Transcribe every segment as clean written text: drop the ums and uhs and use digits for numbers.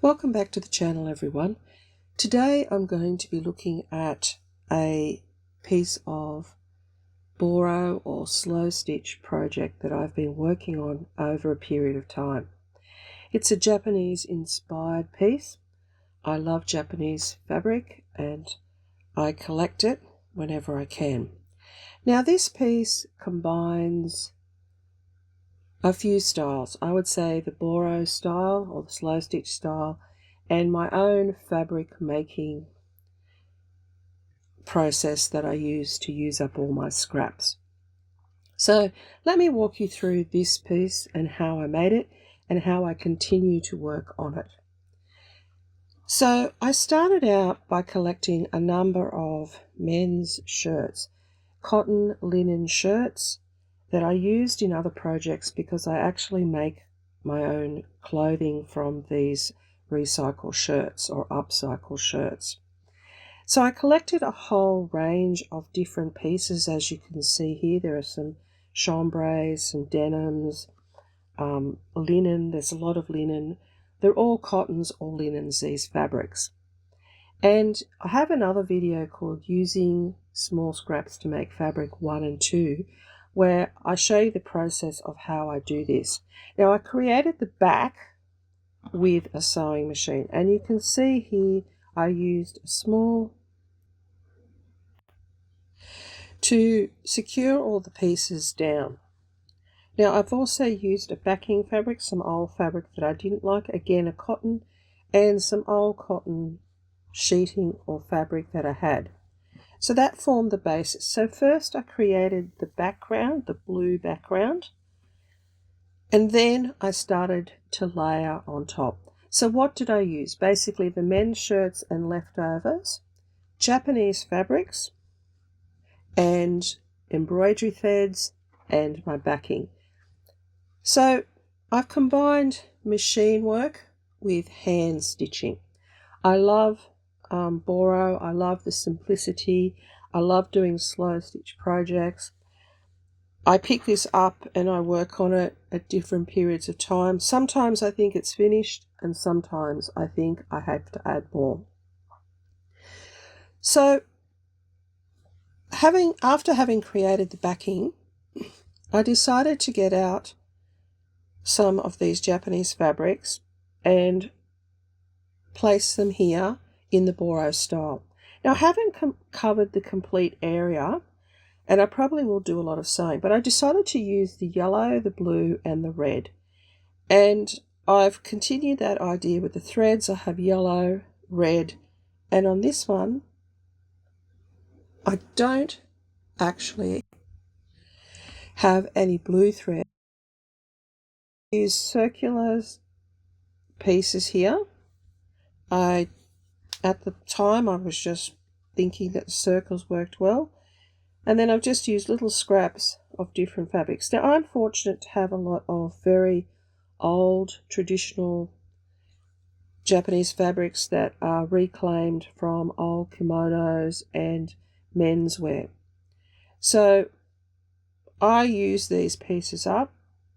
Welcome back to the channel, everyone. Today I'm going to be looking at a piece of Boro or slow stitch project that I've been working on over a period of time. It's a Japanese inspired piece. I love Japanese fabric and I collect it whenever I can. Now this piece combines a few styles. I would say the Boro style or the slow stitch style and my own fabric making process that I use to use up all my scraps. So let me walk you through this piece and how I made it and how I continue to work on it. So I started out by collecting a number of men's shirts, cotton linen shirts that I used in other projects because I actually make my own clothing from these recycle shirts or upcycle shirts. So I collected a whole range of different pieces. As you can see here, there are some chambray, some denims, linen. There's a lot of linen. They're all cottons or linens, these fabrics. And I have another video called Using Small Scraps to Make Fabric 1 and 2, where I show you the process of how I do this. Now I created the back with a sewing machine, and you can see here I used a small to secure all the pieces down. Now I've also used a backing fabric, some old fabric that I didn't like, again a cotton, and some old cotton sheeting or fabric that I had. So that formed the basis. So first I created the background, the blue background, and then I started to layer on top. So what did I use? Basically the men's shirts and leftovers, Japanese fabrics, and embroidery threads, and my backing. So I've combined machine work with hand stitching. I love Boro, I love the simplicity, I love doing slow stitch projects. I pick this up and I work on it at different periods of time. Sometimes I think it's finished and sometimes I think I have to add more. So after having created the backing, I decided to get out some of these Japanese fabrics and place them here in the Boro style. Now I haven't covered the complete area, and I probably will do a lot of sewing, but I decided to use the yellow, the blue and the red. And I've continued that idea with the threads. I have yellow, red, and on this one I don't actually have any blue thread. I use circular pieces here. At the time I was just thinking that the circles worked well, and then I've just used little scraps of different fabrics. Now I'm fortunate to have a lot of very old traditional Japanese fabrics that are reclaimed from old kimonos and menswear. So I use these pieces up.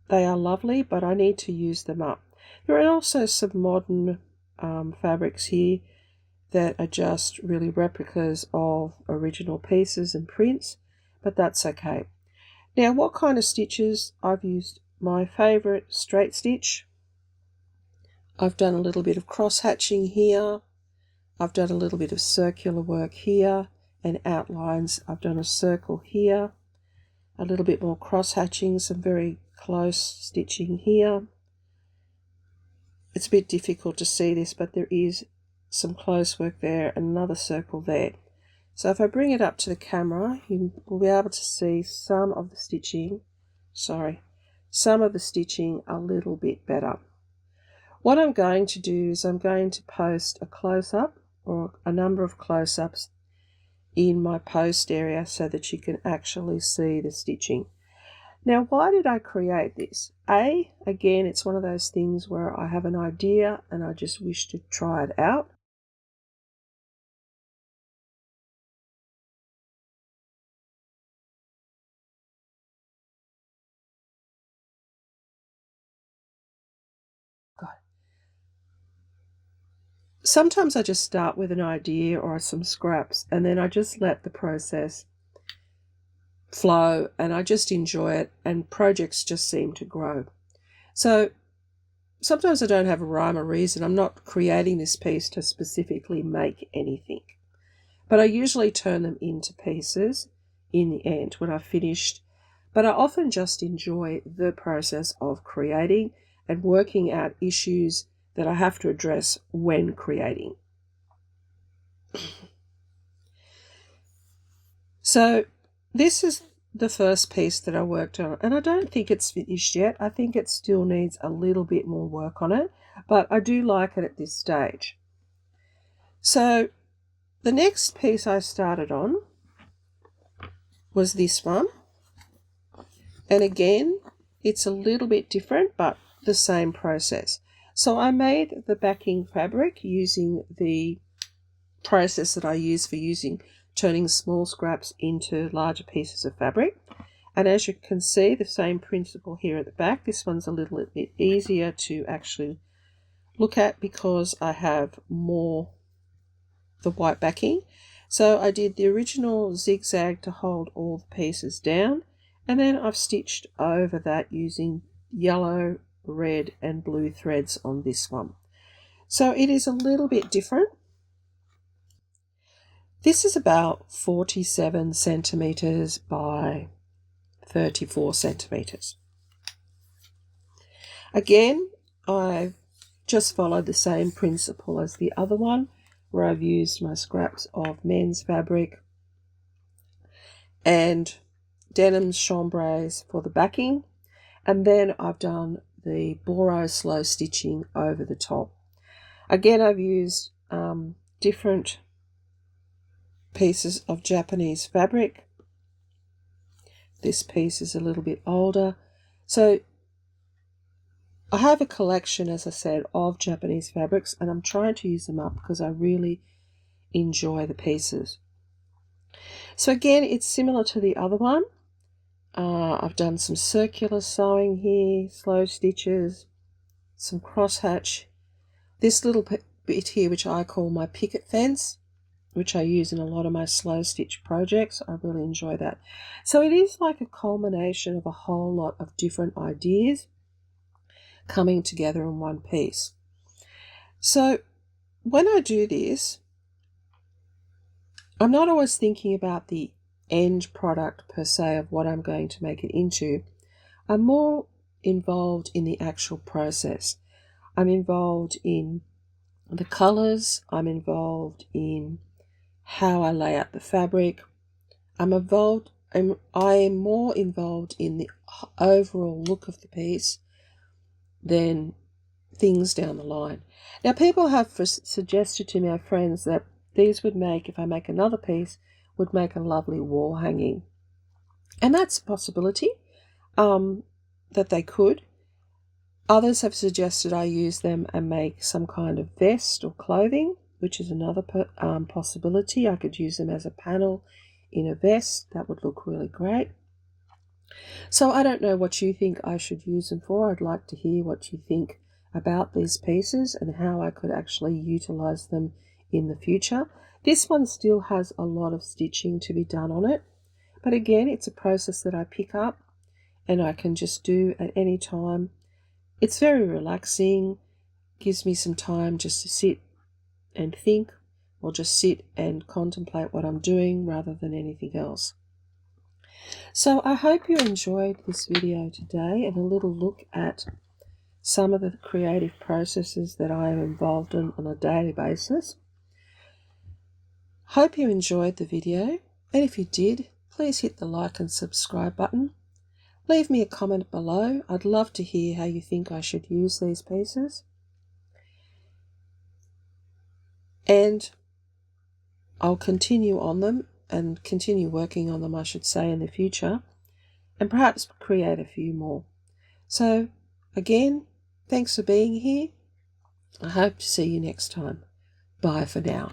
They are lovely, but I need to use them up. There are also some modern fabrics here that are just really replicas of original pieces and prints, but that's okay. Now what kind of stitches? I've used my favourite straight stitch. I've done a little bit of cross hatching here. I've done a little bit of circular work here and outlines. I've done a circle here, a little bit more cross hatching, some very close stitching here. It's a bit difficult to see this, but there is some close work there and another circle there. So if I bring it up to the camera, you will be able to see some of the stitching a little bit better. What I'm going to do is I'm going to post a close-up or a number of close-ups in my post area so that you can actually see the stitching. Now, why did I create this? Again, it's one of those things where I have an idea and I just wish to try it out. sometimes I just start with an idea or some scraps, and then I just let the process flow, and I just enjoy it, and projects just seem to grow. So sometimes I don't have a rhyme or reason. I'm not creating this piece to specifically make anything, but I usually turn them into pieces in the end when I've finished. But I often just enjoy the process of creating and working out issues that I have to address when creating. So this is the first piece that I worked on, and I don't think it's finished yet. I think it still needs a little bit more work on it, but I do like it at this stage. So the next piece I started on was this one, and again it's a little bit different but the same process. So I made the backing fabric using the process that I use for turning small scraps into larger pieces of fabric. And as you can see, the same principle here at the back. This one's a little bit easier to actually look at because I have more the white backing. So I did the original zigzag to hold all the pieces down, and then I've stitched over that using yellow, red and blue threads on this one. So it is a little bit different. This is about 47 centimeters by 34 centimeters. Again, I've just followed the same principle as the other one, where I've used my scraps of men's fabric and denim chambrays for the backing, and then I've done the Boro slow stitching over the top. Again, I've used different pieces of Japanese fabric. This piece is a little bit older. So I have a collection, as I said, of Japanese fabrics, and I'm trying to use them up because I really enjoy the pieces. So again, it's similar to the other one. I've done some circular sewing here, slow stitches, some crosshatch. This little bit here, which I call my picket fence, which I use in a lot of my slow stitch projects. I really enjoy that. So it is like a culmination of a whole lot of different ideas coming together in one piece. So when I do this, I'm not always thinking about the end product per se of what I'm going to make it into. I'm more involved in the actual process. I'm involved in the colors. I'm involved in how I lay out the fabric. I am more involved in the overall look of the piece than things down the line. Now, people have suggested to me, my friends, that these would make, if I make another piece, would make a lovely wall hanging. And that's a possibility that they could. Others have suggested I use them and make some kind of vest or clothing, which is another possibility. I could use them as a panel in a vest. That would look really great. So I don't know what you think I should use them for. I'd like to hear what you think about these pieces and how I could actually utilize them in the future. This one still has a lot of stitching to be done on it, but again, it's a process that I pick up and I can just do at any time. It's very relaxing, gives me some time just to sit and think, or just sit and contemplate what I'm doing rather than anything else. So I hope you enjoyed this video today and a little look at some of the creative processes that I am involved in on a daily basis. Hope you enjoyed the video, and if you did, please hit the like and subscribe button. Leave me a comment below. I'd love to hear how you think I should use these pieces. And I'll continue on them and continue working on them, I should say, in the future, and perhaps create a few more. So again, thanks for being here. I hope to see you next time. Bye for now.